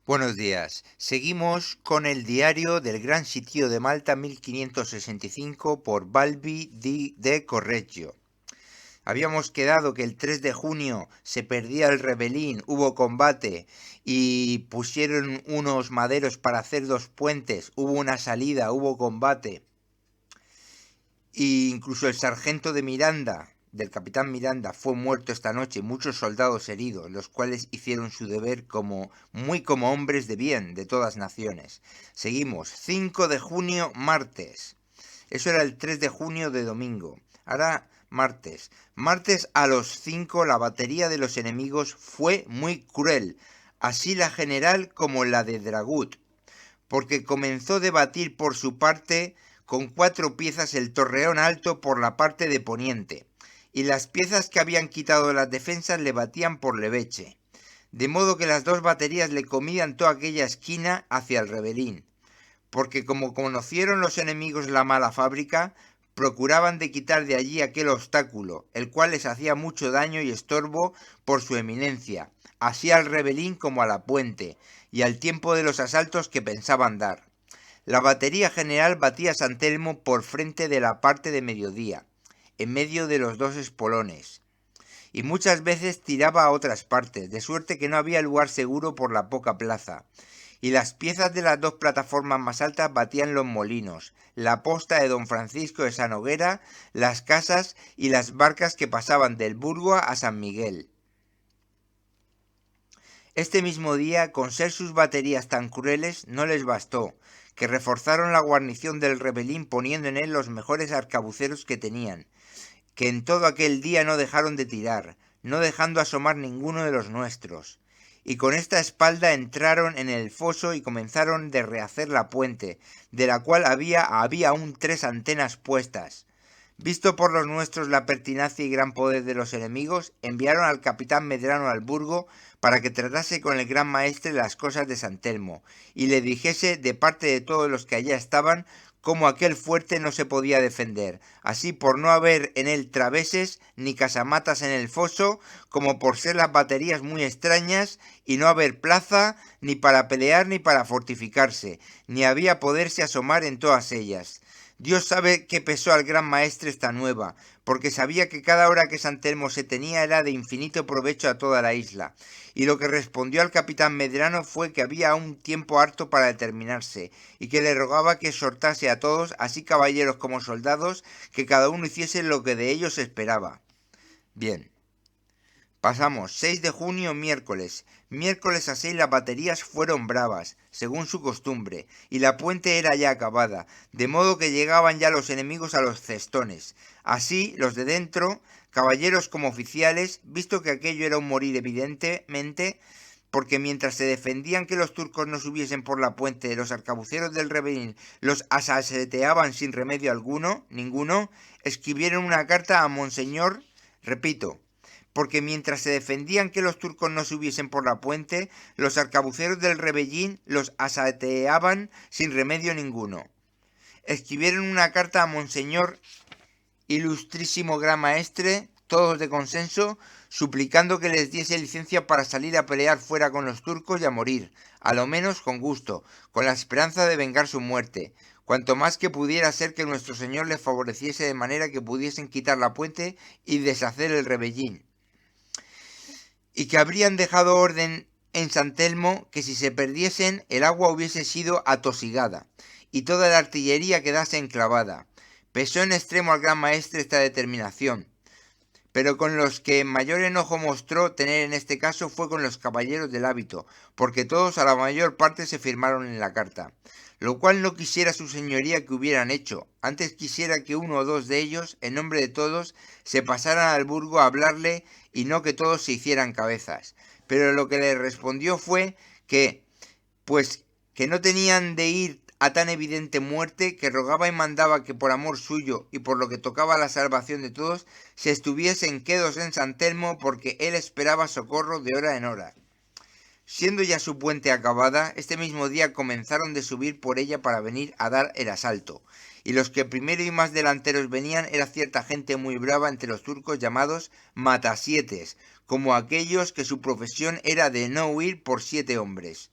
Buenos días. Seguimos con el diario del Gran Sitio de Malta 1565 por Balbi de Correggio. Habíamos quedado que el 3 de junio se perdía el rebelín, hubo combate y pusieron unos maderos para hacer dos puentes, hubo una salida, hubo combate. E incluso el sargento de Miranda, del capitán Miranda, fue muerto esta noche, muchos soldados heridos, los cuales hicieron su deber muy como hombres de bien de todas naciones. Seguimos, 5 de junio, martes. Eso era el 3 de junio de domingo. Ahora, martes. Martes a los 5 la batería de los enemigos fue muy cruel, así la general como la de Dragut, porque comenzó a debatir por su parte con 4 piezas el torreón alto por la parte de poniente, y las piezas que habían quitado las defensas le batían por leveche, de modo que las dos baterías le comían toda aquella esquina hacia el rebelín, porque como conocieron los enemigos la mala fábrica, procuraban de quitar de allí aquel obstáculo, el cual les hacía mucho daño y estorbo por su eminencia, así al rebelín como a la puente, y al tiempo de los asaltos que pensaban dar. La batería general batía a San Telmo por frente de la parte de mediodía, en medio de los dos espolones, y muchas veces tiraba a otras partes, de suerte que no había lugar seguro por la poca plaza, y las piezas de las dos plataformas más altas batían los molinos, la posta de don Francisco de Sanoguera, las casas y las barcas que pasaban del Burgo a San Miguel. Este mismo día, con ser sus baterías tan crueles, no les bastó, que reforzaron la guarnición del rebelín poniendo en él los mejores arcabuceros que tenían, que en todo aquel día no dejaron de tirar, no dejando asomar ninguno de los nuestros. Y con esta espalda entraron en el foso y comenzaron de rehacer la puente, de la cual había aún 3 antenas puestas. Visto por los nuestros la pertinacia y gran poder de los enemigos, enviaron al capitán Medrano al Burgo para que tratase con el gran maestre las cosas de San Telmo, y le dijese de parte de todos los que allá estaban cómo aquel fuerte no se podía defender, así por no haber en él traveses ni casamatas en el foso, como por ser las baterías muy extrañas y no haber plaza ni para pelear ni para fortificarse, ni había poderse asomar en todas ellas. Dios sabe que pesó al gran maestre esta nueva, porque sabía que cada hora que San Telmo se tenía era de infinito provecho a toda la isla, y lo que respondió al capitán Medrano fue que había aún tiempo harto para determinarse, y que le rogaba que exhortase a todos, así caballeros como soldados, que cada uno hiciese lo que de ellos esperaba. Bien. Pasamos 6 de junio, miércoles. Miércoles a 6 las baterías fueron bravas, según su costumbre, y la puente era ya acabada, de modo que llegaban ya los enemigos a los cestones. Así, los de dentro, caballeros como oficiales, visto que aquello era un morir evidentemente, porque mientras se defendían que los turcos no subiesen por la puente, los arcabuceros del rebelín los asaseteaban sin remedio ninguno, escribieron una carta a Monseñor, repito, porque mientras se defendían que los turcos no subiesen por la puente, los arcabuceros del rebellín los asaeteaban sin remedio ninguno. Escribieron una carta a Monseñor, ilustrísimo gran maestre, todos de consenso, suplicando que les diese licencia para salir a pelear fuera con los turcos y a morir, a lo menos con gusto, con la esperanza de vengar su muerte, cuanto más que pudiera ser que nuestro Señor les favoreciese de manera que pudiesen quitar la puente y deshacer el rebellín, y que habrían dejado orden en San Telmo que si se perdiesen el agua hubiese sido atosigada y toda la artillería quedase enclavada. Pesó en extremo al gran maestre esta determinación, pero con los que mayor enojo mostró tener en este caso fue con los caballeros del hábito, porque todos a la mayor parte se firmaron en la carta, lo cual no quisiera su señoría que hubieran hecho, antes quisiera que uno o dos de ellos, en nombre de todos, se pasaran al burgo a hablarle y no que todos se hicieran cabezas. Pero lo que le respondió fue que, pues, que no tenían de ir a tan evidente muerte, que rogaba y mandaba que por amor suyo y por lo que tocaba a la salvación de todos, se estuviesen quedos en San Telmo, porque él esperaba socorro de hora en hora. Siendo ya su puente acabada, este mismo día comenzaron de subir por ella para venir a dar el asalto, y los que primero y más delanteros venían era cierta gente muy brava entre los turcos llamados matasietes, como aquellos que su profesión era de no huir por 7 hombres.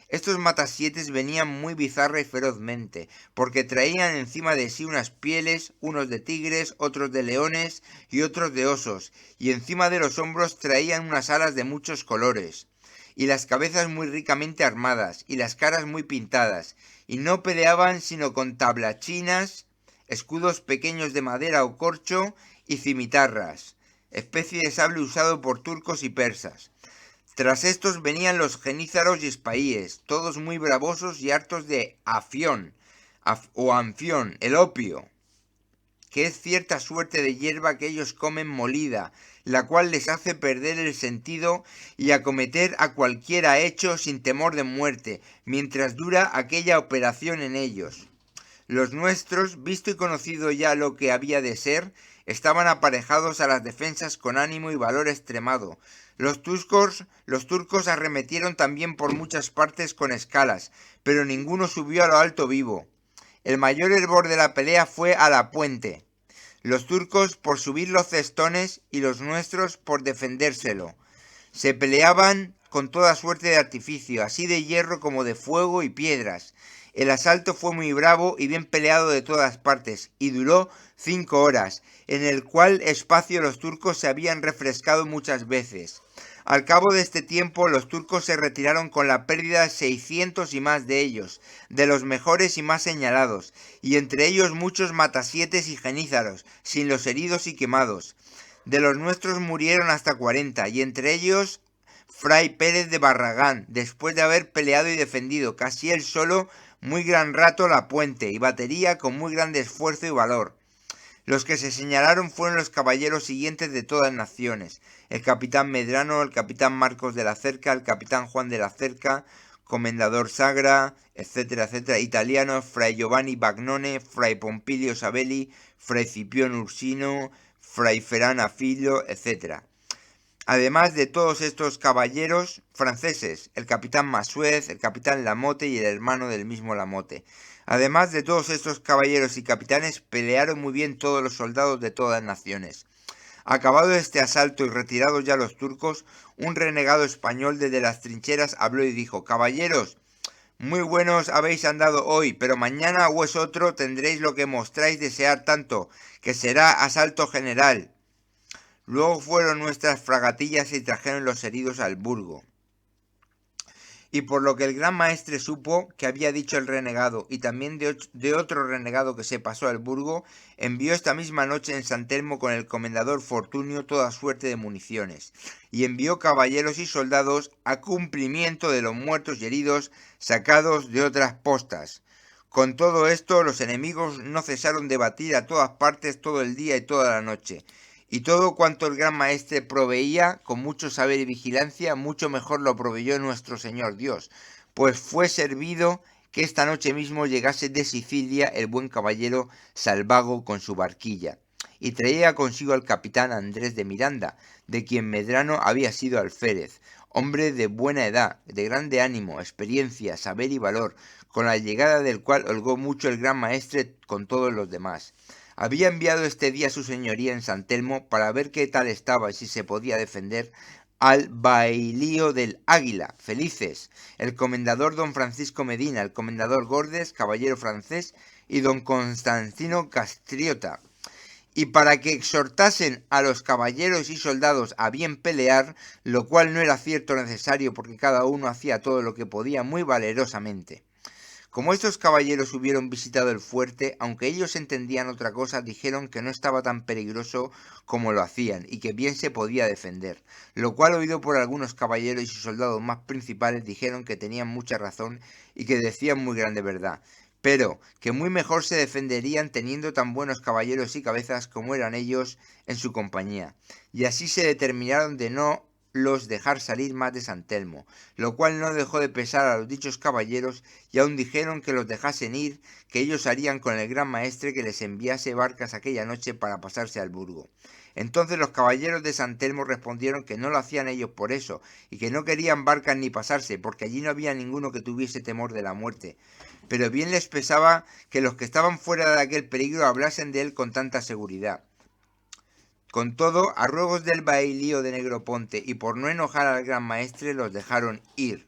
Estos matasietes venían muy bizarra y ferozmente, porque traían encima de sí unas pieles, unos de tigres, otros de leones y otros de osos, y encima de los hombros traían unas alas de muchos colores, y las cabezas muy ricamente armadas, y las caras muy pintadas, y no peleaban sino con tablachinas, escudos pequeños de madera o corcho, y cimitarras, especie de sable usado por turcos y persas. Tras estos venían los genízaros y espaíes, todos muy bravosos y hartos de afión, o anfión, el opio, que es cierta suerte de hierba que ellos comen molida, la cual les hace perder el sentido y acometer a cualquiera hecho sin temor de muerte, mientras dura aquella operación en ellos. Los nuestros, visto y conocido ya lo que había de ser, estaban aparejados a las defensas con ánimo y valor extremado. Los turcos arremetieron también por muchas partes con escalas, pero ninguno subió a lo alto vivo. El mayor hervor de la pelea fue a la puente. Los turcos por subir los cestones y los nuestros por defendérselo. Se peleaban con toda suerte de artificio, así de hierro como de fuego y piedras. El asalto fue muy bravo y bien peleado de todas partes, y duró 5 horas, en el cual espacio los turcos se habían refrescado muchas veces. Al cabo de este tiempo los turcos se retiraron con la pérdida de 600 y más de ellos, de los mejores y más señalados, y entre ellos muchos matasietes y genízaros, sin los heridos y quemados. De los nuestros murieron hasta 40, y entre ellos Fray Pérez de Barragán, después de haber peleado y defendido casi él solo muy gran rato la puente y batería con muy grande esfuerzo y valor. Los que se señalaron fueron los caballeros siguientes de todas naciones: el capitán Medrano, el capitán Marcos de la Cerca, el capitán Juan de la Cerca, comendador Sagra, etcétera, etcétera, italianos: Fray Giovanni Bagnone, Fray Pompilio Sabelli, Fray Cipión Ursino, Fray Ferran Afilio, etcétera. Además de todos estos caballeros franceses, el capitán Masuez, el capitán Lamote y el hermano del mismo Lamote. Además de todos estos caballeros y capitanes, pelearon muy bien todos los soldados de todas las naciones. Acabado este asalto y retirados ya los turcos, un renegado español desde las trincheras habló y dijo: caballeros, muy buenos habéis andado hoy, pero mañana o es otro tendréis lo que mostráis desear tanto, que será asalto general. Luego fueron nuestras fragatillas y trajeron los heridos al burgo. Y por lo que el gran maestre supo que había dicho el renegado, y también de otro renegado que se pasó al burgo, envió esta misma noche en San Telmo con el comendador Fortunio toda suerte de municiones, y envió caballeros y soldados a cumplimiento de los muertos y heridos sacados de otras postas. Con todo esto, los enemigos no cesaron de batir a todas partes todo el día y toda la noche, y todo cuanto el gran maestre proveía con mucho saber y vigilancia, mucho mejor lo proveyó nuestro Señor Dios, pues fue servido que esta noche mismo llegase de Sicilia el buen caballero Salvago con su barquilla, y traía consigo al capitán Andrés de Miranda, de quien Medrano había sido alférez, hombre de buena edad, de grande ánimo, experiencia, saber y valor, con la llegada del cual holgó mucho el gran maestre con todos los demás. Había enviado este día su señoría en San Telmo para ver qué tal estaba y si se podía defender al bailío del Águila, Felices, el comendador don Francisco Medina, el comendador Gordes, caballero francés, y don Constantino Castriota, y para que exhortasen a los caballeros y soldados a bien pelear, lo cual no era cierto necesario porque cada uno hacía todo lo que podía muy valerosamente. Como estos caballeros hubieron visitado el fuerte, aunque ellos entendían otra cosa, dijeron que no estaba tan peligroso como lo hacían y que bien se podía defender, lo cual, oído por algunos caballeros y soldados más principales, dijeron que tenían mucha razón y que decían muy grande verdad, pero que muy mejor se defenderían teniendo tan buenos caballeros y cabezas como eran ellos en su compañía, y así se determinaron de no los dejar salir más de San Telmo, lo cual no dejó de pesar a los dichos caballeros, y aún dijeron que los dejasen ir, que ellos harían con el gran maestre que les enviase barcas aquella noche para pasarse al burgo. Entonces los caballeros de San Telmo respondieron que no lo hacían ellos por eso, y que no querían barcas ni pasarse, porque allí no había ninguno que tuviese temor de la muerte, pero bien les pesaba que los que estaban fuera de aquel peligro hablasen de él con tanta seguridad. Con todo, a ruegos del bailío de Negroponte y por no enojar al gran maestre, los dejaron ir.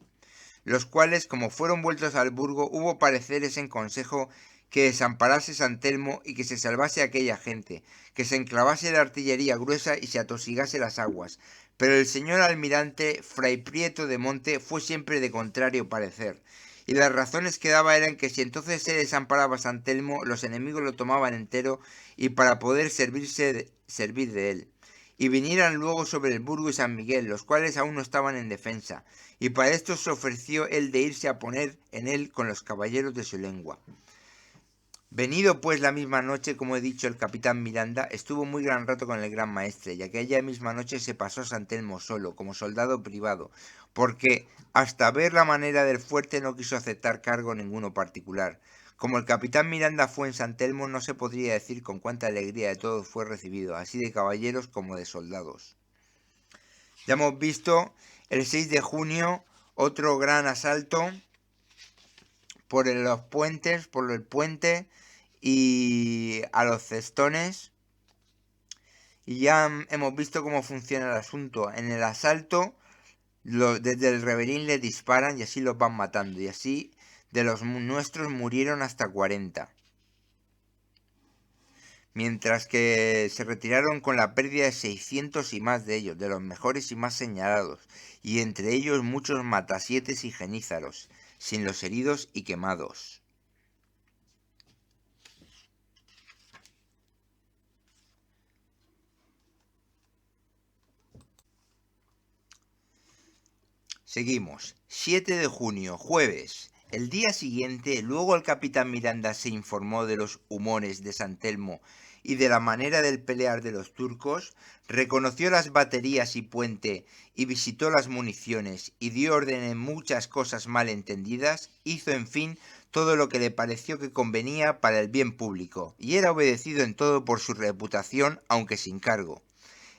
los cuales, como fueron vueltos al burgo, hubo pareceres en consejo que desamparase San Telmo y que se salvase aquella gente, que se enclavase la artillería gruesa y se atosigase las aguas. Pero el señor almirante Fray Prieto de Monte fue siempre de contrario parecer, y las razones que daba eran que si entonces se desamparaba San Telmo, los enemigos lo tomaban entero y para poder servir de él, y vinieran luego sobre el burgo y San Miguel, los cuales aún no estaban en defensa, y para esto se ofreció él de irse a poner en él con los caballeros de su lengua. Venido pues la misma noche, como he dicho, el capitán Miranda estuvo muy gran rato con el gran maestre, y aquella misma noche se pasó a San Telmo solo, como soldado privado, porque hasta ver la manera del fuerte no quiso aceptar cargo ninguno particular. Como el capitán Miranda fue en San Telmo, no se podría decir con cuánta alegría de todos fue recibido, así de caballeros como de soldados. Ya hemos visto el 6 de junio otro gran asalto por los puentes, por el puente y a los cestones, y ya hemos visto cómo funciona el asunto. En el asalto desde el Rebelín le disparan y así los van matando, y así de los nuestros murieron hasta 40, mientras que se retiraron con la pérdida de 600 y más de ellos, de los mejores y más señalados, y entre ellos muchos matasietes y genízaros, sin los heridos y quemados. Seguimos. 7 de junio, jueves. El día siguiente, luego el capitán Miranda se informó de los humores de San Telmo y de la manera del pelear de los turcos, reconoció las baterías y puente y visitó las municiones y dio orden en muchas cosas mal entendidas, hizo en fin todo lo que le pareció que convenía para el bien público, y era obedecido en todo por su reputación, aunque sin cargo.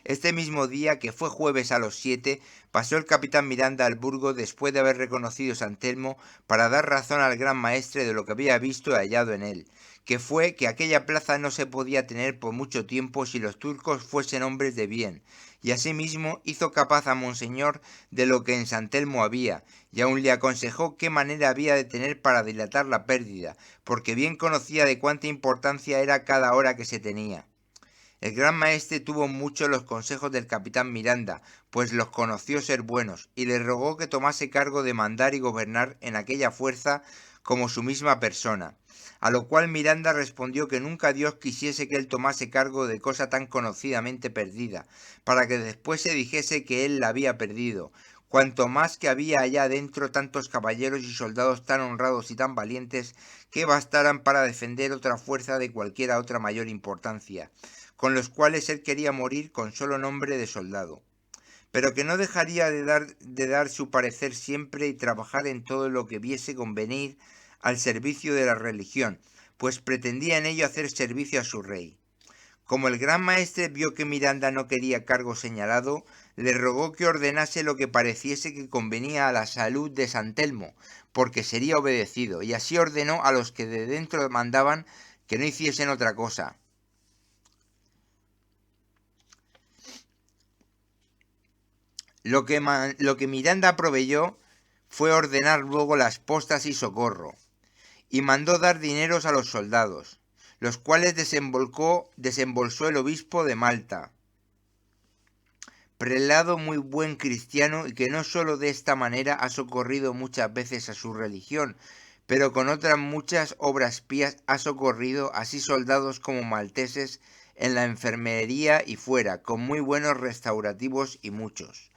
Este mismo día, que fue jueves a los 7, pasó el capitán Miranda al burgo después de haber reconocido San Telmo para dar razón al gran maestre de lo que había visto y hallado en él, que fue que aquella plaza no se podía tener por mucho tiempo si los turcos fuesen hombres de bien, y asimismo hizo capaz a Monseñor de lo que en San Telmo había, y aun le aconsejó qué manera había de tener para dilatar la pérdida, porque bien conocía de cuánta importancia era cada hora que se tenía. El gran maestre tuvo mucho los consejos del capitán Miranda, pues los conoció ser buenos, y le rogó que tomase cargo de mandar y gobernar en aquella fuerza como su misma persona, a lo cual Miranda respondió que nunca Dios quisiese que él tomase cargo de cosa tan conocidamente perdida, para que después se dijese que él la había perdido, cuanto más que había allá dentro tantos caballeros y soldados tan honrados y tan valientes que bastaran para defender otra fuerza de cualquiera otra mayor importancia, con los cuales él quería morir con solo nombre de soldado, pero que no dejaría de dar su parecer siempre y trabajar en todo lo que viese convenir al servicio de la religión, pues pretendía en ello hacer servicio a su rey. Como el gran maestre vio que Miranda no quería cargo señalado, le rogó que ordenase lo que pareciese que convenía a la salud de San Telmo, porque sería obedecido, y así ordenó a los que de dentro mandaban que no hiciesen otra cosa. Lo que Miranda proveyó fue ordenar luego las postas y socorro, y mandó dar dineros a los soldados, los cuales desembolsó el obispo de Malta, prelado muy buen cristiano y que no sólo de esta manera ha socorrido muchas veces a su religión, pero con otras muchas obras pías ha socorrido así soldados como malteses en la enfermería y fuera, con muy buenos restaurativos y muchos.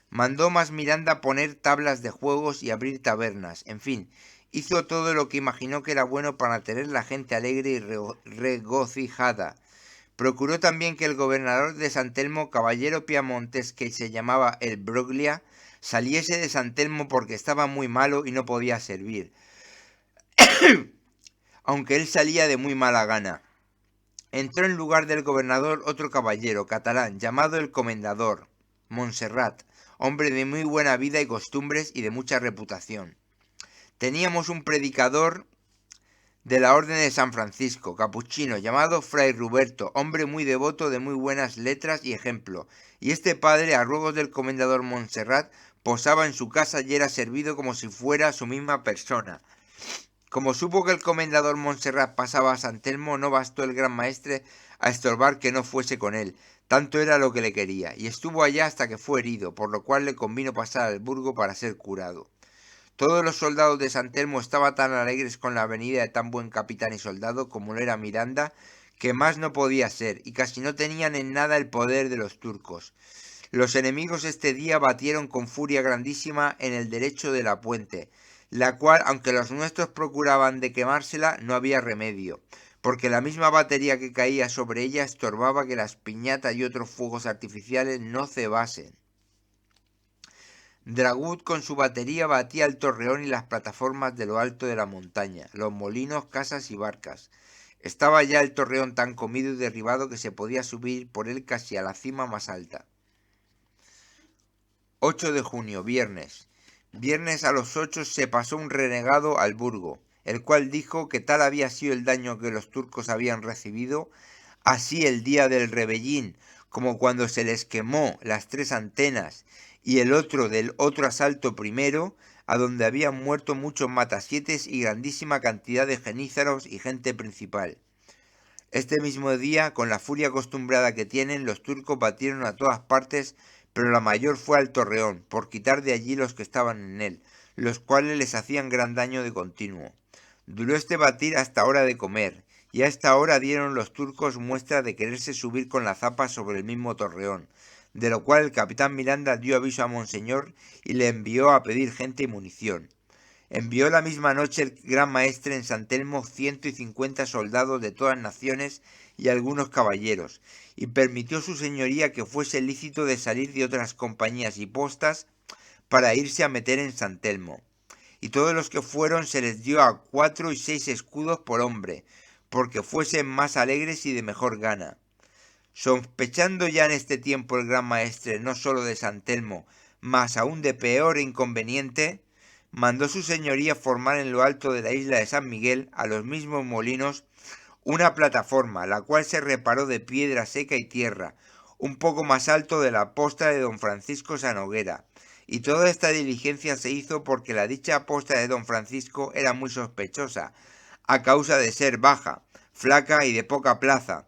Mandó más Miranda poner tablas de juegos y abrir tabernas, en fin, hizo todo lo que imaginó que era bueno para tener la gente alegre y regocijada. Procuró también que el gobernador de San Telmo, caballero piamontés que se llamaba el Broglia, saliese de San Telmo porque estaba muy malo y no podía servir, aunque él salía de muy mala gana. Entró en lugar del gobernador otro caballero catalán, llamado el comendador, Montserrat, hombre de muy buena vida y costumbres y de mucha reputación. Teníamos un predicador de la Orden de San Francisco, capuchino, llamado Fray Ruberto, hombre muy devoto de muy buenas letras y ejemplo, y este padre, a ruegos del comendador Montserrat, posaba en su casa y era servido como si fuera su misma persona. Como supo que el comendador Montserrat pasaba a San Telmo, no bastó el gran maestre a estorbar que no fuese con él, tanto era lo que le quería, y estuvo allá hasta que fue herido, por lo cual le convino pasar al burgo para ser curado. Todos los soldados de San Telmo estaban tan alegres con la venida de tan buen capitán y soldado como lo era Miranda, que más no podía ser, y casi no tenían en nada el poder de los turcos. Los enemigos este día batieron con furia grandísima en el derecho de la puente, la cual, aunque los nuestros procuraban de quemársela, no había remedio, porque la misma batería que caía sobre ella estorbaba que las piñatas y otros fuegos artificiales no cebasen. Dragut con su batería batía el torreón y las plataformas de lo alto de la montaña, los molinos, casas y barcas. Estaba ya el torreón tan comido y derribado que se podía subir por él casi a la cima más alta. 8 de junio, viernes. Viernes a los 8 se pasó un renegado al burgo, el cual dijo que tal había sido el daño que los turcos habían recibido, así el día del rebellín, como cuando se les quemó las 3 antenas, y el otro del otro asalto primero, a donde habían muerto muchos matasietes y grandísima cantidad de genízaros y gente principal. Este mismo día, con la furia acostumbrada que tienen, los turcos batieron a todas partes, pero la mayor fue al torreón, por quitar de allí los que estaban en él, los cuales les hacían gran daño de continuo. Duró este batir hasta hora de comer, y a esta hora dieron los turcos muestra de quererse subir con la zapa sobre el mismo torreón, de lo cual el capitán Miranda dio aviso a Monseñor y le envió a pedir gente y munición. Envió la misma noche el gran maestre en San Telmo 150 soldados de todas naciones y algunos caballeros, y permitió su señoría que fuese lícito de salir de otras compañías y postas para irse a meter en San Telmo. Y todos los que fueron se les dio a 4 y 6 escudos por hombre, porque fuesen más alegres y de mejor gana. Sospechando ya en este tiempo el gran maestre no sólo de San Telmo, mas aún de peor inconveniente, mandó su señoría formar en lo alto de la isla de San Miguel, a los mismos molinos, una plataforma, la cual se reparó de piedra seca y tierra, un poco más alto de la posta de don Francisco Sanoguera, y toda esta diligencia se hizo porque la dicha posta de don Francisco era muy sospechosa, a causa de ser baja, flaca y de poca plaza.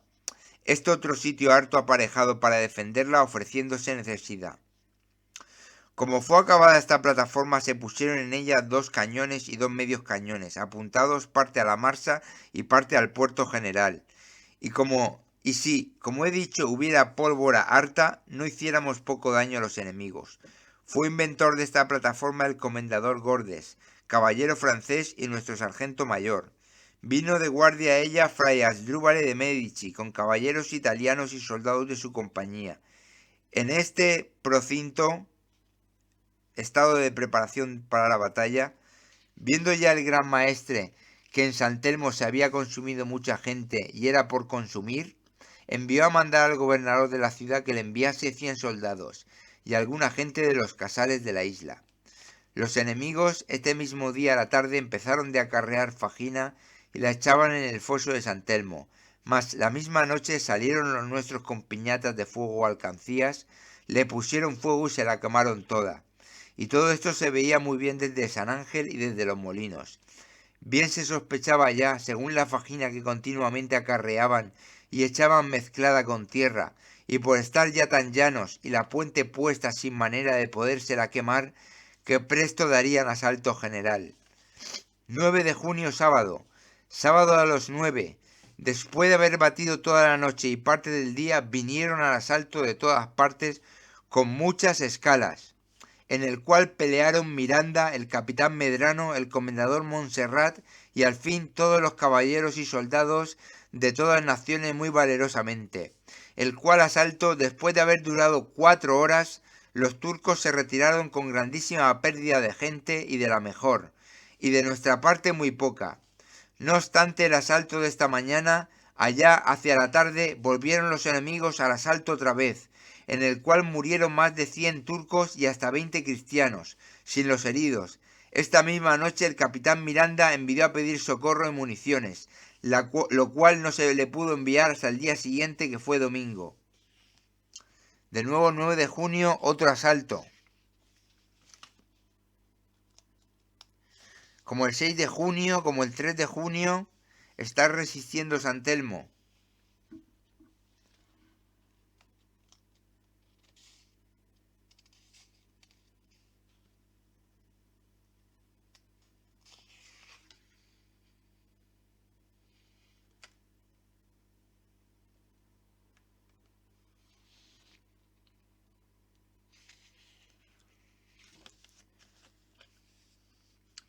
Este otro sitio harto aparejado para defenderla ofreciéndose necesidad. Como fue acabada esta plataforma, se pusieron en ella 2 cañones y 2 medios cañones, apuntados parte a la marsa y parte al puerto general. Y si, como he dicho, hubiera pólvora harta, no hiciéramos poco daño a los enemigos. Fue inventor de esta plataforma el comendador Gordes, caballero francés y nuestro sargento mayor. Vino de guardia a ella fray Asdrúbal de Medici, con caballeros italianos y soldados de su compañía. En este procinto, estado de preparación para la batalla, viendo ya el gran maestre que en San Telmo se había consumido mucha gente y era por consumir, envió a mandar al gobernador de la ciudad que le enviase 100 soldados y alguna gente de los casales de la isla. Los enemigos este mismo día a la tarde empezaron de acarrear fajina y la echaban en el foso de San Telmo, mas la misma noche salieron los nuestros con piñatas de fuego o alcancías, le pusieron fuego y se la quemaron toda. Y todo esto se veía muy bien desde San Ángel y desde los molinos. Bien se sospechaba ya, según la fajina que continuamente acarreaban y echaban mezclada con tierra, y por estar ya tan llanos y la puente puesta sin manera de podérsela quemar, que presto darían asalto general. 9 de junio, sábado. Sábado a los 9. Después de haber batido toda la noche y parte del día, vinieron al asalto de todas partes con muchas escalas, en el cual pelearon Miranda, el capitán Medrano, el comendador Montserrat y al fin todos los caballeros y soldados de todas naciones muy valerosamente, el cual asalto, después de haber durado 4 horas, los turcos se retiraron con grandísima pérdida de gente y de la mejor, y de nuestra parte muy poca. No obstante el asalto de esta mañana, allá hacia la tarde volvieron los enemigos al asalto otra vez, en el cual murieron más de 100 turcos y hasta 20 cristianos, sin los heridos. Esta misma noche el capitán Miranda envió a pedir socorro y municiones, lo cual no se le pudo enviar hasta el día siguiente, que fue domingo. De nuevo 9 de junio, otro asalto. Como el 6 de junio, como el 3 de junio, está resistiendo San Telmo.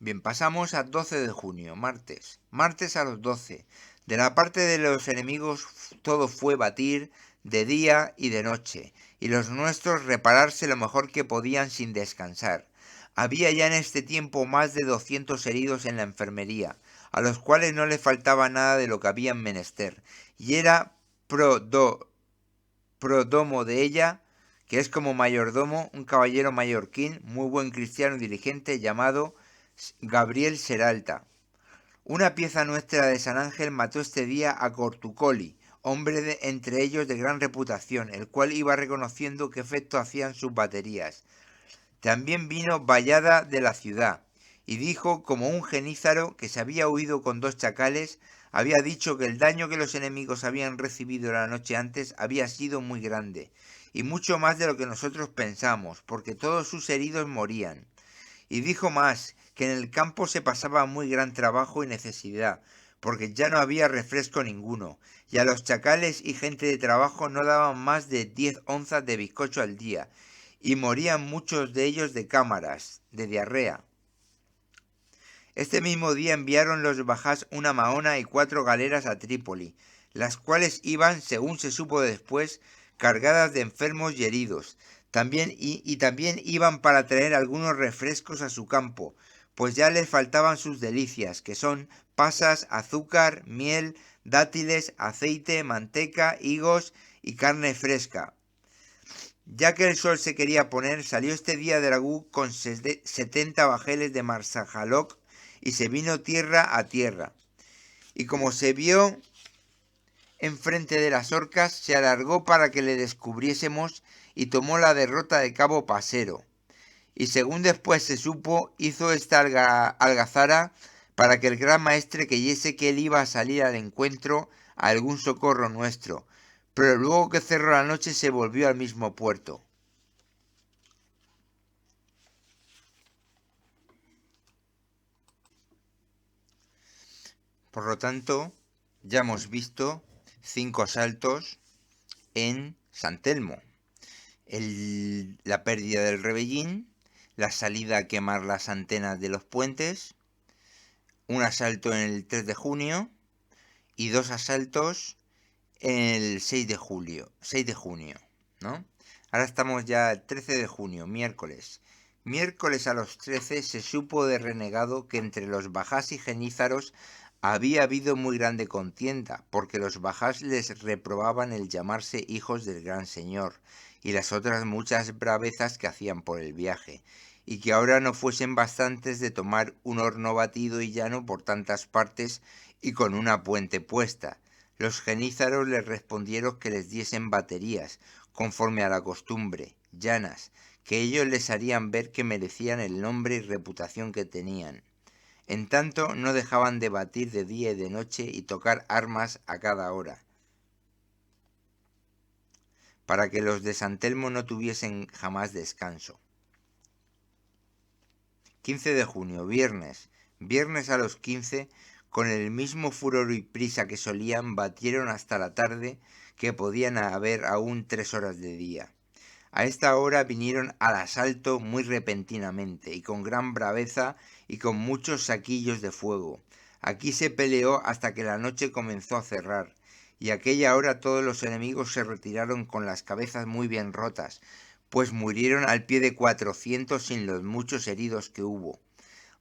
Bien, pasamos a 12 de junio, martes. Martes a los 12. De la parte de los enemigos todo fue batir de día y de noche, y los nuestros repararse lo mejor que podían sin descansar. Había ya en este tiempo más de 200 heridos en la enfermería, a los cuales no les faltaba nada de lo que habían menester, y era prodomo de ella, que es como mayordomo, un caballero mallorquín, muy buen cristiano y diligente, llamado Gabriel Seralta. Una pieza nuestra de San Ángel mató este día a Cortucoli, hombre entre ellos de gran reputación, el cual iba reconociendo qué efecto hacían sus baterías. También vino Vallada de la ciudad, y dijo como un genízaro que se había huido con 2 chacales, había dicho que el daño que los enemigos habían recibido la noche antes había sido muy grande, y mucho más de lo que nosotros pensamos, porque todos sus heridos morían. Y dijo más, que en el campo se pasaba muy gran trabajo y necesidad, porque ya no había refresco ninguno, y a los chacales y gente de trabajo no daban más de 10 onzas de bizcocho al día, y morían muchos de ellos de cámaras, de diarrea. Este mismo día enviaron los bajás una mahona y 4 galeras a Trípoli, las cuales iban, según se supo después, cargadas de enfermos y heridos. También iban para traer algunos refrescos a su campo, pues ya les faltaban sus delicias, que son pasas, azúcar, miel, dátiles, aceite, manteca, higos y carne fresca. Ya que el sol se quería poner, salió este día de Ragú con 70 bajeles de Marsajaloc y se vino tierra a tierra. Y como se vio enfrente de las orcas, se alargó para que le descubriésemos y tomó la derrota de Cabo Pasero. Y según después se supo, hizo esta algazara para que el gran maestre creyese que él iba a salir al encuentro a algún socorro nuestro. Pero luego que cerró la noche se volvió al mismo puerto. Por lo tanto, ya hemos visto 5 asaltos en San Telmo. La pérdida del Rebellín, la salida a quemar las antenas de los puentes, un asalto en el 3 de junio y 2 asaltos en el 6 de junio, ¿no? Ahora estamos ya el 13 de junio, miércoles. Miércoles a los 13 se supo de renegado que entre los bajás y genízaros había habido muy grande contienda, porque los bajás les reprobaban el llamarse hijos del gran señor, y las otras muchas bravezas que hacían por el viaje, y que ahora no fuesen bastantes de tomar un horno batido y llano por tantas partes y con una puente puesta. Los genízaros les respondieron que les diesen baterías, conforme a la costumbre, llanas, que ellos les harían ver que merecían el nombre y reputación que tenían. En tanto, no dejaban de batir de día y de noche y tocar armas a cada hora, para que los de San Telmo no tuviesen jamás descanso. 15 de junio, viernes. Viernes a los 15, con el mismo furor y prisa que solían, batieron hasta la tarde, que podían haber aún 3 horas de día. A esta hora vinieron al asalto muy repentinamente y con gran braveza y con muchos saquillos de fuego. Aquí se peleó hasta que la noche comenzó a cerrar, y a aquella hora todos los enemigos se retiraron con las cabezas muy bien rotas, pues murieron al pie de 400 sin los muchos heridos que hubo.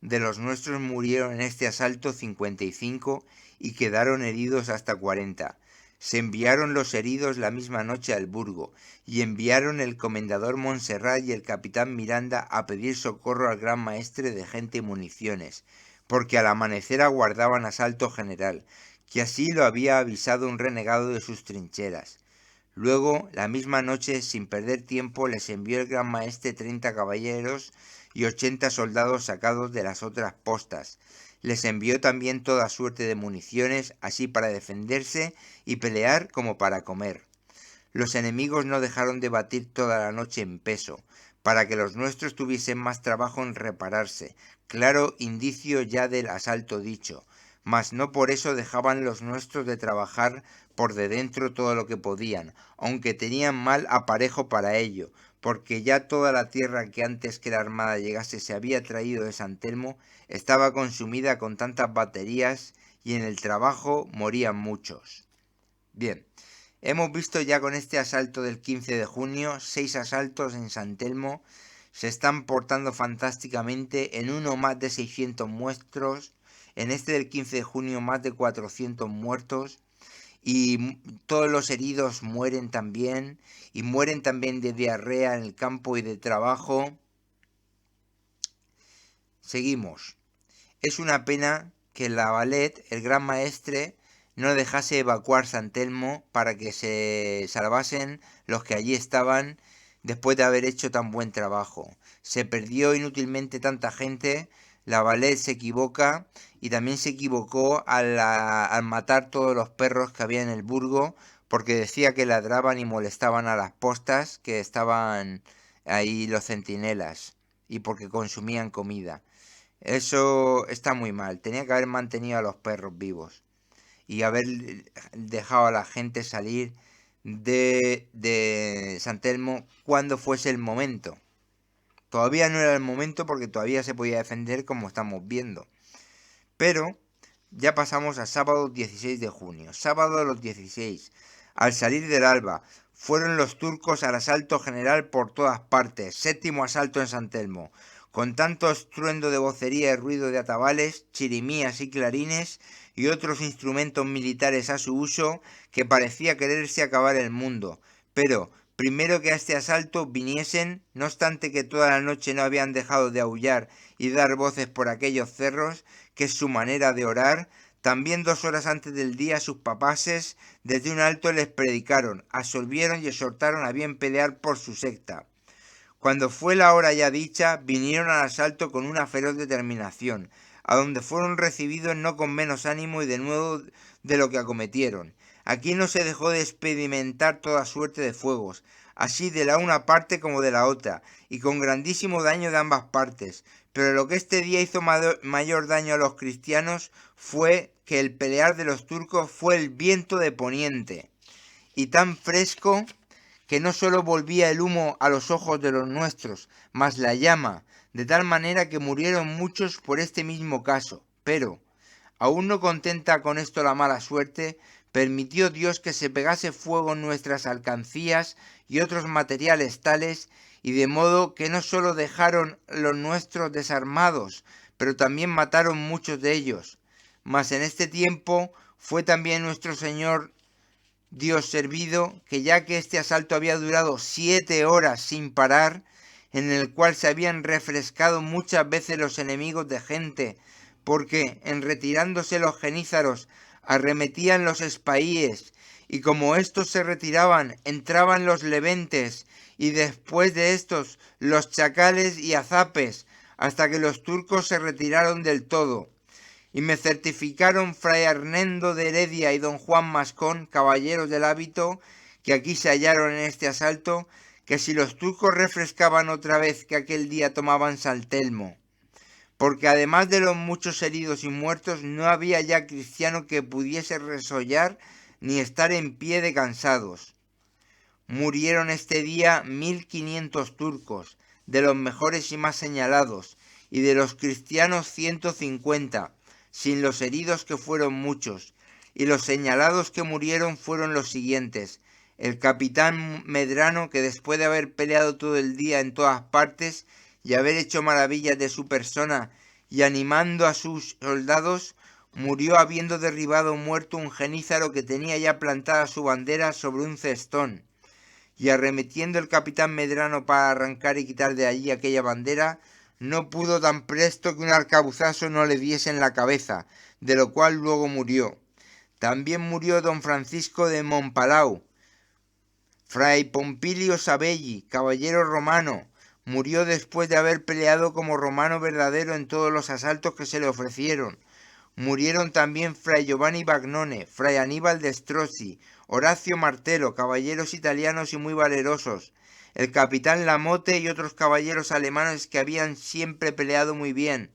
De los nuestros murieron en este asalto 55 y quedaron heridos hasta 40. Se enviaron los heridos la misma noche al Burgo, y enviaron el comendador Montserrat y el capitán Miranda a pedir socorro al gran maestre de gente y municiones, porque al amanecer aguardaban asalto general, que así lo había avisado un renegado de sus trincheras. Luego, la misma noche, sin perder tiempo, les envió el gran maestre 30 caballeros y 80 soldados sacados de las otras postas. Les envió también toda suerte de municiones, así para defenderse y pelear como para comer. Los enemigos no dejaron de batir toda la noche en peso, para que los nuestros tuviesen más trabajo en repararse, claro indicio ya del asalto dicho, mas no por eso dejaban los nuestros de trabajar por de dentro todo lo que podían, aunque tenían mal aparejo para ello, porque ya toda la tierra que antes que la armada llegase se había traído de San Telmo estaba consumida con tantas baterías y en el trabajo morían muchos. Bien, hemos visto ya con este asalto del 15 de junio 6 asaltos en San Telmo. Se están portando fantásticamente, en uno más de 600 muertos, en este del 15 de junio más de 400 muertos, y todos los heridos mueren también, y mueren también de diarrea en el campo y de trabajo. Seguimos. Es una pena que la Valette, el gran maestre, no dejase evacuar San Telmo para que se salvasen los que allí estaban después de haber hecho tan buen trabajo. Se perdió inútilmente tanta gente, la Valette se equivoca y también se equivocó al matar todos los perros que había en el burgo, porque decía que ladraban y molestaban a las postas que estaban ahí los centinelas y porque consumían comida. Eso está muy mal. Tenía que haber mantenido a los perros vivos y haber dejado a la gente salir de San Telmo cuando fuese el momento. Todavía no era el momento porque todavía se podía defender como estamos viendo. Pero ya pasamos a sábado 16 de junio. Sábado a los 16. Al salir del alba, fueron los turcos al asalto general por todas partes. Séptimo asalto en San Telmo. Con tanto estruendo de vocería y ruido de atabales, chirimías y clarines y otros instrumentos militares a su uso, que parecía quererse acabar el mundo. Pero, primero que a este asalto viniesen, no obstante que toda la noche no habían dejado de aullar y dar voces por aquellos cerros, que es su manera de orar, también 2 horas antes del día sus papases desde un alto les predicaron, absolvieron y exhortaron a bien pelear por su secta. Cuando fue la hora ya dicha, vinieron al asalto con una feroz determinación, a donde fueron recibidos no con menos ánimo y de nuevo de lo que acometieron. Aquí no se dejó de experimentar toda suerte de fuegos, así de la una parte como de la otra, y con grandísimo daño de ambas partes. Pero lo que este día hizo mayor daño a los cristianos fue que el pelear de los turcos fue el viento de poniente, y tan fresco que no sólo volvía el humo a los ojos de los nuestros, mas la llama, de tal manera que murieron muchos por este mismo caso. Pero, aún no contenta con esto la mala suerte, permitió Dios que se pegase fuego en nuestras alcancías y otros materiales tales, y de modo que no sólo dejaron los nuestros desarmados, pero también mataron muchos de ellos. Mas en este tiempo fue también nuestro Señor Dios servido, que ya que este asalto había durado 7 horas sin parar, en el cual se habían refrescado muchas veces los enemigos de gente, porque en retirándose los genízaros arremetían los espaíes, y como éstos se retiraban, entraban los leventes, y después de estos los chacales y azapes, hasta que los turcos se retiraron del todo. Y me certificaron fray Hernando de Heredia y don Juan Mascón, caballeros del hábito, que aquí se hallaron en este asalto, que si los turcos refrescaban otra vez que aquel día tomaban San Telmo, porque además de los muchos heridos y muertos, no había ya cristiano que pudiese resollar ni estar en pie de cansados. Murieron este día 1500 turcos, de los mejores y más señalados, y de los cristianos 150, sin los heridos que fueron muchos, y los señalados que murieron fueron los siguientes: el capitán Medrano, que después de haber peleado todo el día en todas partes y haber hecho maravillas de su persona y animando a sus soldados, murió habiendo derribado muerto un genízaro que tenía ya plantada su bandera sobre un cestón, y arremetiendo el capitán Medrano para arrancar y quitar de allí aquella bandera, no pudo tan presto que un arcabuzazo no le diese en la cabeza, de lo cual luego murió. También murió don Francisco de Montpalau, fray Pompilio Sabelli, caballero romano, Murió después de haber peleado como romano verdadero en todos los asaltos que se le ofrecieron. Murieron también Fray Giovanni Bagnone, Fray Aníbal de Strozzi, Horacio Martello, caballeros italianos y muy valerosos, el capitán Lamotte y otros caballeros alemanes que habían siempre peleado muy bien.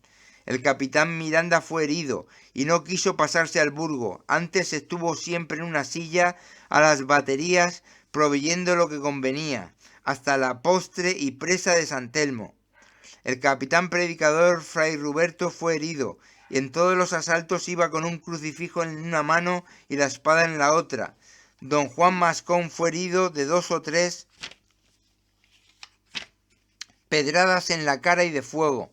El capitán Miranda fue herido y no quiso pasarse al Burgo, antes estuvo siempre en una silla a las baterías proveyendo lo que convenía, hasta la postre y presa de San Telmo. El capitán predicador Fray Ruberto fue herido, y en todos los asaltos iba con un crucifijo en una mano y la espada en la otra. Don Juan Mascón fue herido de 2 o 3 pedradas en la cara y de fuego.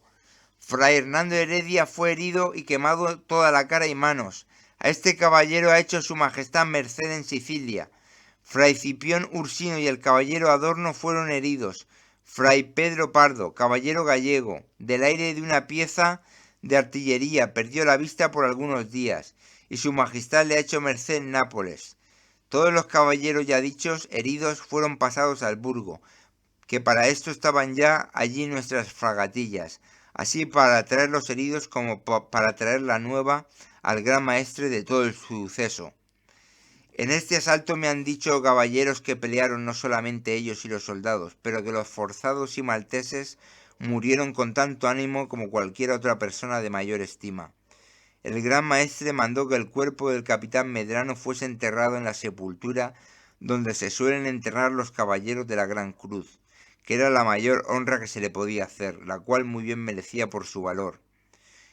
Fray Hernando Heredia fue herido y quemado toda la cara y manos. A este caballero ha hecho su majestad merced en Sicilia. Fray Cipión Ursino y el caballero Adorno fueron heridos. Fray Pedro Pardo, caballero gallego, del aire de una pieza de artillería, perdió la vista por algunos días, y su majestad le ha hecho merced en Nápoles. Todos los caballeros ya dichos, heridos, fueron pasados al Burgo, que para esto estaban ya allí nuestras fragatillas, así para traer los heridos como para traer la nueva al gran maestre de todo el suceso. En este asalto me han dicho caballeros que pelearon no solamente ellos y los soldados, pero que los forzados y malteses murieron con tanto ánimo como cualquier otra persona de mayor estima. El gran maestre mandó que el cuerpo del capitán Medrano fuese enterrado en la sepultura donde se suelen enterrar los caballeros de la Gran Cruz, que era la mayor honra que se le podía hacer, la cual muy bien merecía por su valor.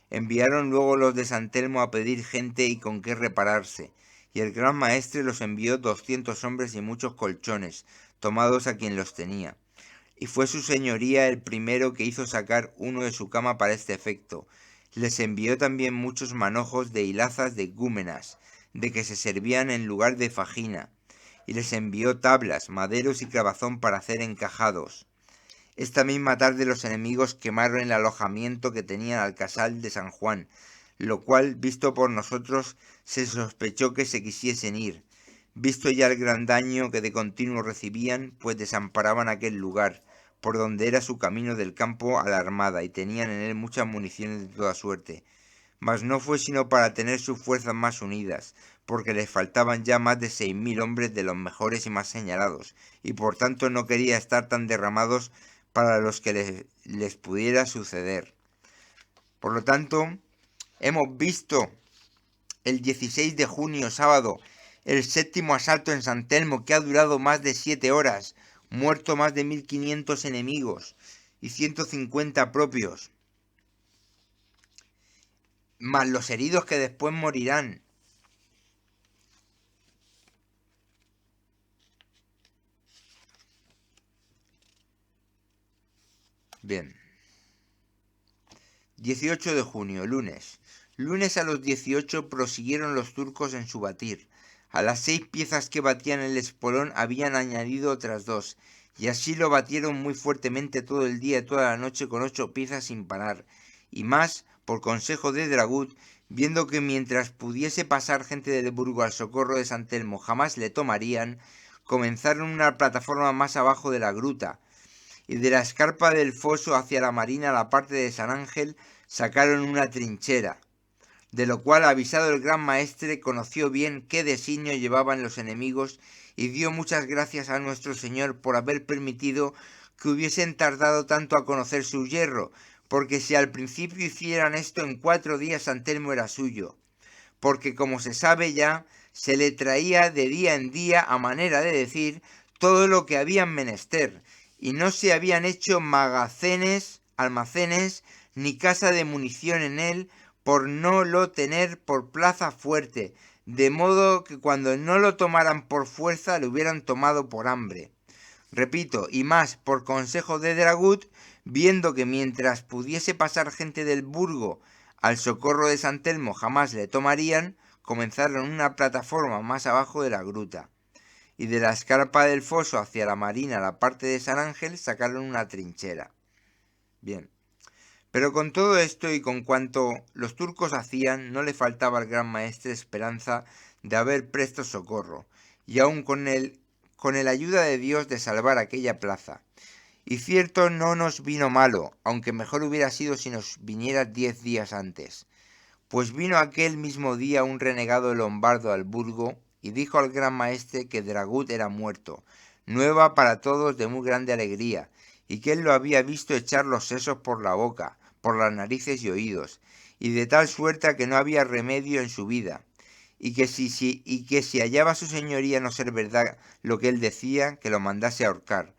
Enviaron luego los de San Telmo a pedir gente y con qué repararse, y el gran maestre los envió 200 hombres y muchos colchones, tomados a quien los tenía. Y fue su señoría el primero que hizo sacar uno de su cama para este efecto. Les envió también muchos manojos de hilazas de gúmenas, de que se servían en lugar de fajina, y les envió tablas, maderos y clavazón para hacer encajados. Esta misma tarde los enemigos quemaron el alojamiento que tenían al casal de San Juan, lo cual, visto por nosotros, se sospechó que se quisiesen ir, visto ya el gran daño que de continuo recibían, pues desamparaban aquel lugar, por donde era su camino del campo a la armada, y tenían en él muchas municiones de toda suerte. Mas no fue sino para tener sus fuerzas más unidas, porque les faltaban ya más de 6.000 hombres de los mejores y más señalados, y por tanto no quería estar tan derramados para los que les pudiera suceder. Por lo tanto, hemos visto el 16 de junio, sábado, el 7º asalto en San Telmo, que ha durado más de 7 horas, muerto más de 1.500 enemigos y 150 propios, más los heridos que después morirán. Bien. 18 de junio, lunes. Lunes a los 18 prosiguieron los turcos en su batir. A las 6 piezas que batían el espolón habían añadido otras 2, y así lo batieron muy fuertemente todo el día y toda la noche con 8 piezas sin parar. Y más, por consejo de Dragut, viendo que mientras pudiese pasar gente del Burgo al socorro de San Telmo jamás le tomarían, comenzaron una plataforma más abajo de la gruta, y de la escarpa del foso hacia la marina, la parte de San Ángel, sacaron una trinchera, de lo cual, avisado el gran maestre, conoció bien qué designio llevaban los enemigos y dio muchas gracias a nuestro Señor por haber permitido que hubiesen tardado tanto a conocer su yerro, porque si al principio hicieran esto en 4 días San Telmo era suyo, porque como se sabe ya, se le traía de día en día, a manera de decir, todo lo que habían menester, y no se habían hecho almacenes, ni casa de munición en él, por no lo tener por plaza fuerte, de modo que cuando no lo tomaran por fuerza, lo hubieran tomado por hambre. Repito, y más por consejo de Dragut, viendo que mientras pudiese pasar gente del Burgo al socorro de San Telmo jamás le tomarían, comenzaron una plataforma más abajo de la gruta, y de la escarpa del foso hacia la marina, la parte de San Ángel, sacaron una trinchera. Bien, pero con todo esto y con cuanto los turcos hacían, no le faltaba al gran maestre esperanza de haber presto socorro, y aun con el ayuda de Dios de salvar aquella plaza. Y cierto no nos vino malo, aunque mejor hubiera sido si nos viniera 10 días antes. Pues vino aquel mismo día un renegado lombardo al burgo y dijo al gran maestre que Dragut era muerto, nueva para todos de muy grande alegría, y que él lo había visto echar los sesos por la boca, por las narices y oídos, y de tal suerte que no había remedio en su vida, y que si hallaba su señoría no ser verdad lo que él decía, que lo mandase ahorcar.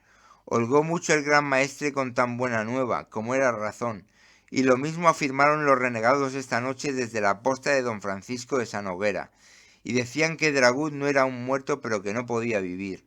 Holgó mucho el gran maestre con tan buena nueva, como era razón, y lo mismo afirmaron los renegados esta noche desde la posta de don Francisco de Sanoguera, y decían que Dragut no era un muerto pero que no podía vivir.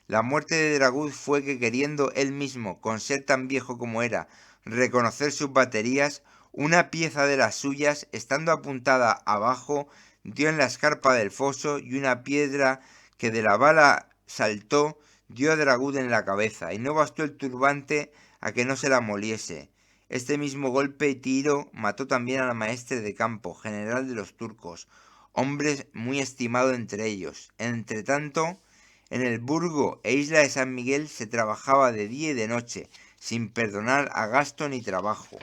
La muerte de Dragut fue que queriendo él mismo, con ser tan viejo como era, reconocer sus baterías, una pieza de las suyas, estando apuntada abajo, dio en la escarpa del foso y una piedra que de la bala saltó dio a Dragut en la cabeza, y no bastó el turbante a que no se la moliese. Este mismo golpe y tiro mató también al maestre de campo, general de los turcos, hombre muy estimado entre ellos. Entretanto, en el burgo e isla de San Miguel se trabajaba de día y de noche, sin perdonar a gasto ni trabajo.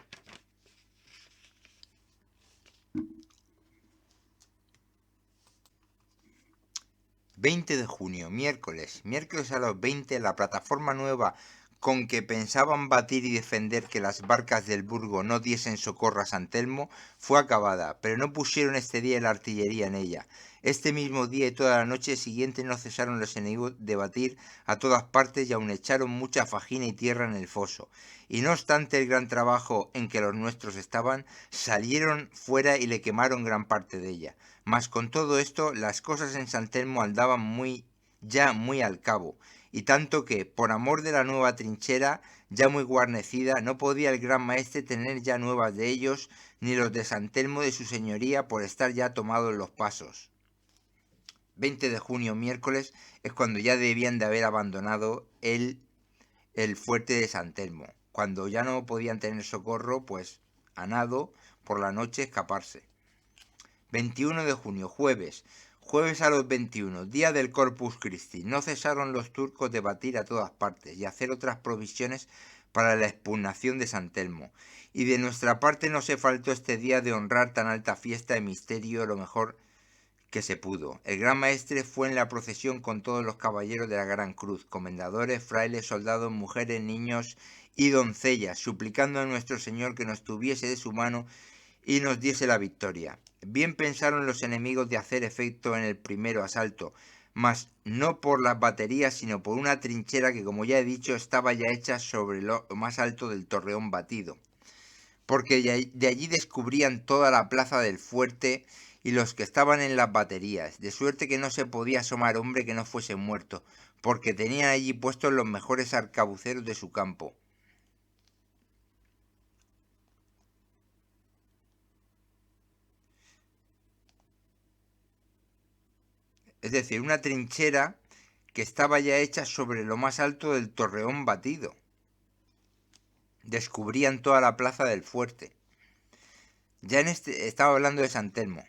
20 de junio, miércoles. Miércoles a las 20, la plataforma nueva con que pensaban batir y defender que las barcas del burgo no diesen socorro a San Telmo fue acabada, pero no pusieron este día la artillería en ella. Este mismo día y toda la noche siguiente no cesaron los enemigos de batir a todas partes y aun echaron mucha fajina y tierra en el foso. Y no obstante el gran trabajo en que los nuestros estaban, salieron fuera y le quemaron gran parte de ella. Mas con todo esto, las cosas en San Telmo andaban muy al cabo, y tanto que, por amor de la nueva trinchera, ya muy guarnecida, no podía el gran maestre tener ya nuevas de ellos, ni los de San Telmo de su señoría, por estar ya tomados los pasos. 20 de junio, miércoles, es cuando ya debían de haber abandonado el fuerte de San Telmo. Cuando ya no podían tener socorro, pues a nado, por la noche escaparse. 21 de junio, jueves. Jueves a los 21, día del Corpus Christi. No cesaron los turcos de batir a todas partes y hacer otras provisiones para la expugnación de San Telmo. Y de nuestra parte no se faltó este día de honrar tan alta fiesta de misterio lo mejor que se pudo. El gran maestre fue en la procesión con todos los caballeros de la Gran Cruz, comendadores, frailes, soldados, mujeres, niños y doncellas, suplicando a nuestro Señor que nos tuviese de su mano y nos diese la victoria. Bien pensaron los enemigos de hacer efecto en el primero asalto, mas no por las baterías, sino por una trinchera que, como ya he dicho, estaba ya hecha sobre lo más alto del torreón batido, porque de allí descubrían toda la plaza del fuerte y los que estaban en las baterías, de suerte que no se podía asomar hombre que no fuese muerto, porque tenían allí puestos los mejores arcabuceros de su campo. Es decir, una trinchera que estaba ya hecha sobre lo más alto del torreón batido. Descubrían toda la plaza del fuerte. Estaba hablando de San Telmo.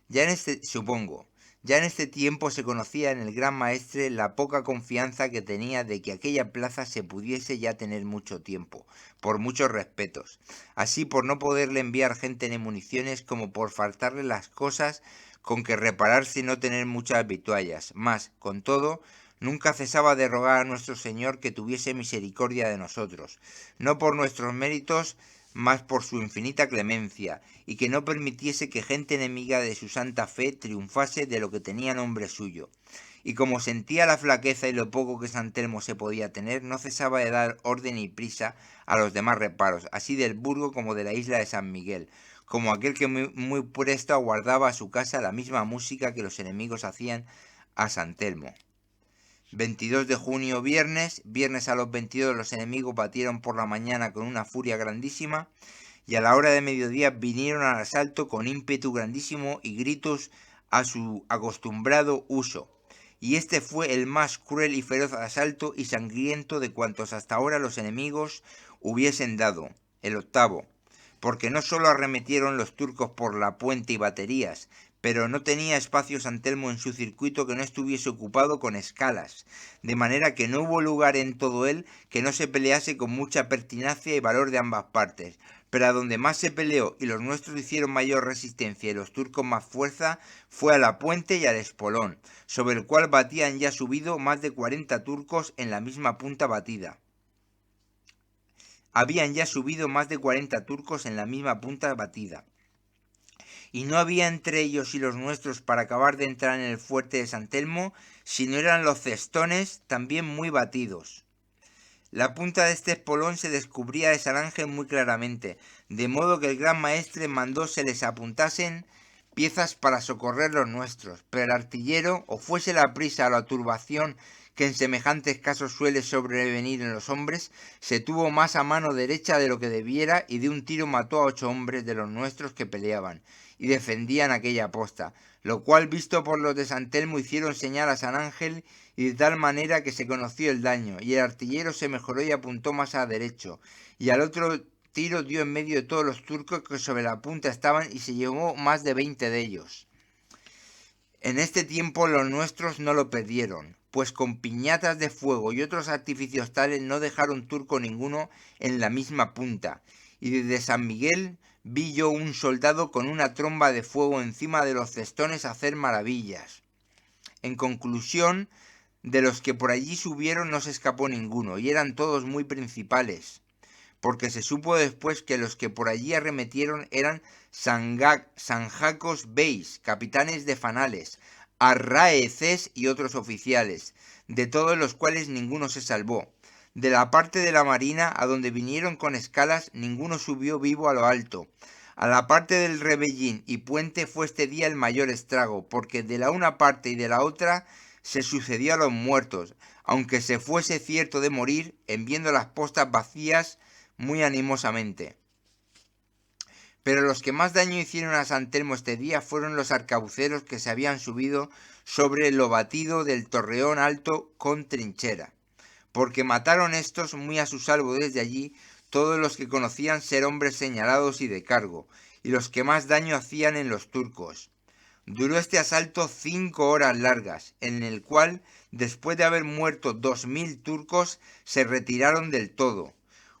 Ya en este tiempo se conocía en el gran maestre la poca confianza que tenía de que aquella plaza se pudiese ya tener mucho tiempo, por muchos respetos, así por no poderle enviar gente ni municiones como por faltarle las cosas con que repararse y no tener muchas vituallas. Mas, con todo, nunca cesaba de rogar a nuestro Señor que tuviese misericordia de nosotros, no por nuestros méritos, mas por su infinita clemencia, y que no permitiese que gente enemiga de su santa fe triunfase de lo que tenía nombre suyo. Y como sentía la flaqueza y lo poco que San Telmo se podía tener, no cesaba de dar orden y prisa a los demás reparos, así del burgo como de la isla de San Miguel, como aquel que muy presto aguardaba a su casa la misma música que los enemigos hacían a San Telmo. 22 de junio, viernes a los 22 los enemigos batieron por la mañana con una furia grandísima y a la hora de mediodía vinieron al asalto con ímpetu grandísimo y gritos a su acostumbrado uso. Y este fue el más cruel y feroz asalto y sangriento de cuantos hasta ahora los enemigos hubiesen dado. El octavo. porque no solo arremetieron los turcos por la puente y baterías, pero no tenía espacio San Telmo en su circuito que no estuviese ocupado con escalas, de manera que no hubo lugar en todo él que no se pelease con mucha pertinacia y valor de ambas partes. Pero a donde más se peleó y los nuestros hicieron mayor resistencia y los turcos más fuerza fue a la puente y al espolón, sobre el cual batían ya subido más de 40 turcos en la misma punta batida. Habían ya subido más de 40 turcos en la misma punta batida. Y no había entre ellos y los nuestros para acabar de entrar en el fuerte de San Telmo, sino eran los cestones también muy batidos. La punta de este espolón se descubría de San Ángel muy claramente, de modo que el gran maestre mandó se les apuntasen piezas para socorrer los nuestros, pero el artillero, o fuese la prisa o la turbación que en semejantes casos suele sobrevenir en los hombres, se tuvo más a mano derecha de lo que debiera y de un tiro mató a 8 hombres de los nuestros que peleaban y defendían aquella posta, lo cual visto por los de San Telmo hicieron señal a San Ángel y de tal manera que se conoció el daño, y el artillero se mejoró y apuntó más a derecho, y al otro tiro dio en medio de todos los turcos que sobre la punta estaban y se llevó más de 20 de ellos. En este tiempo los nuestros no lo perdieron, pues con piñatas de fuego y otros artificios tales no dejaron turco ninguno en la misma punta, y desde San Miguel vi yo un soldado con una tromba de fuego encima de los cestones hacer maravillas. En conclusión, de los que por allí subieron no se escapó ninguno, y eran todos muy principales, porque se supo después que los que por allí arremetieron eran Sanjacos Beys, capitanes de fanales, arráeces y otros oficiales, de todos los cuales ninguno se salvó. De la parte de la marina, a donde vinieron con escalas, ninguno subió vivo a lo alto. A la parte del Rebellín y Puente fue este día el mayor estrago, porque de la una parte y de la otra se sucedió a los muertos, aunque se fuese cierto de morir, en viendo las postas vacías muy animosamente. Pero los que más daño hicieron a San Telmo este día fueron los arcabuceros que se habían subido sobre lo batido del torreón alto con trinchera, porque mataron estos muy a su salvo desde allí todos los que conocían ser hombres señalados y de cargo, y los que más daño hacían en los turcos. Duró este asalto 5 horas largas, en el cual, después de haber muerto 2000 turcos, se retiraron del todo.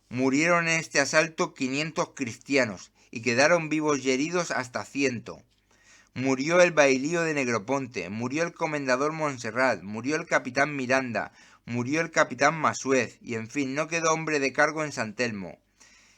Murieron en este asalto 500 cristianos, y quedaron vivos y heridos hasta 100. Murió el bailío de Negroponte, murió el comendador Montserrat, murió el capitán Miranda, murió el capitán Masuez, y en fin, no quedó hombre de cargo en San Telmo.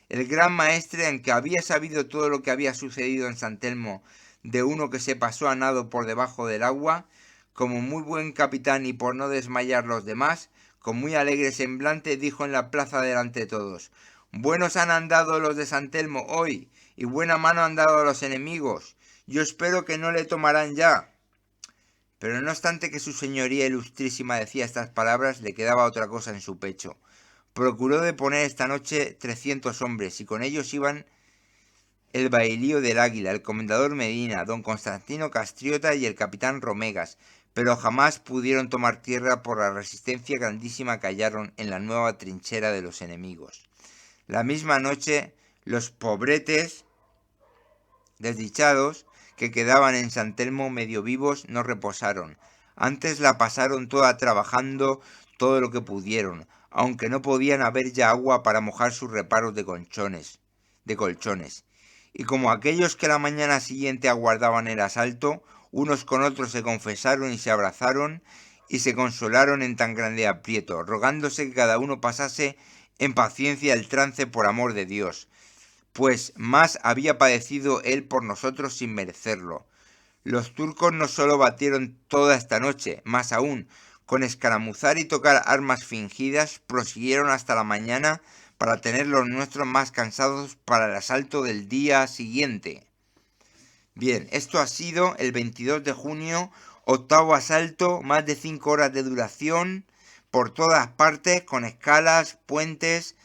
El gran maestre, en que había sabido todo lo que había sucedido en San Telmo, de uno que se pasó a nado por debajo del agua, como muy buen capitán y por no desmayar los demás, con muy alegre semblante dijo en la plaza delante de todos: «Buenos han andado los de San Telmo hoy, y buena mano han dado a los enemigos. Yo espero que no le tomarán ya». Pero no obstante que su señoría ilustrísima decía estas palabras, le quedaba otra cosa en su pecho. Procuró de poner esta noche 300 hombres, y con ellos iban el bailío del Águila, el comendador Medina, don Constantino Castriota y el capitán Romegas, pero jamás pudieron tomar tierra por la resistencia grandísima que hallaron en la nueva trinchera de los enemigos. La misma noche, los pobretes desdichados que quedaban en San Telmo medio vivos no reposaron, antes la pasaron toda trabajando todo lo que pudieron, aunque no podían haber ya agua para mojar sus reparos de colchones. Y como aquellos que la mañana siguiente aguardaban el asalto, unos con otros se confesaron y se abrazaron y se consolaron en tan grande aprieto, rogándose que cada uno pasase en paciencia el trance por amor de Dios, pues más había padecido él por nosotros sin merecerlo. Los turcos no solo batieron toda esta noche, más aún, con escaramuzar y tocar armas fingidas, prosiguieron hasta la mañana para tener los nuestros más cansados para el asalto del día siguiente. Bien, esto ha sido el 22 de junio, octavo asalto, más de 5 horas de duración, por todas partes, con escalas, puentes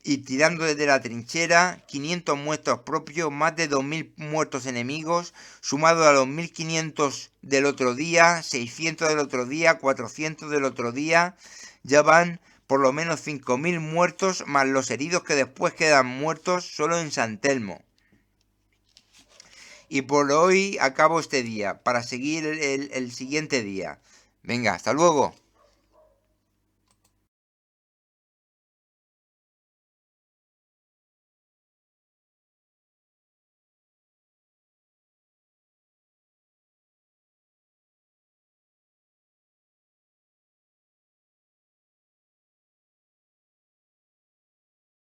y tirando desde la trinchera, 500 muertos propios, más de 2000 muertos enemigos, sumado a los 1500 del otro día, 600 del otro día, 400 del otro día, ya van por lo menos 5.000 muertos, más los heridos que después quedan muertos solo en San Telmo. Y por hoy acabo este día, para seguir el siguiente día. Venga, hasta luego.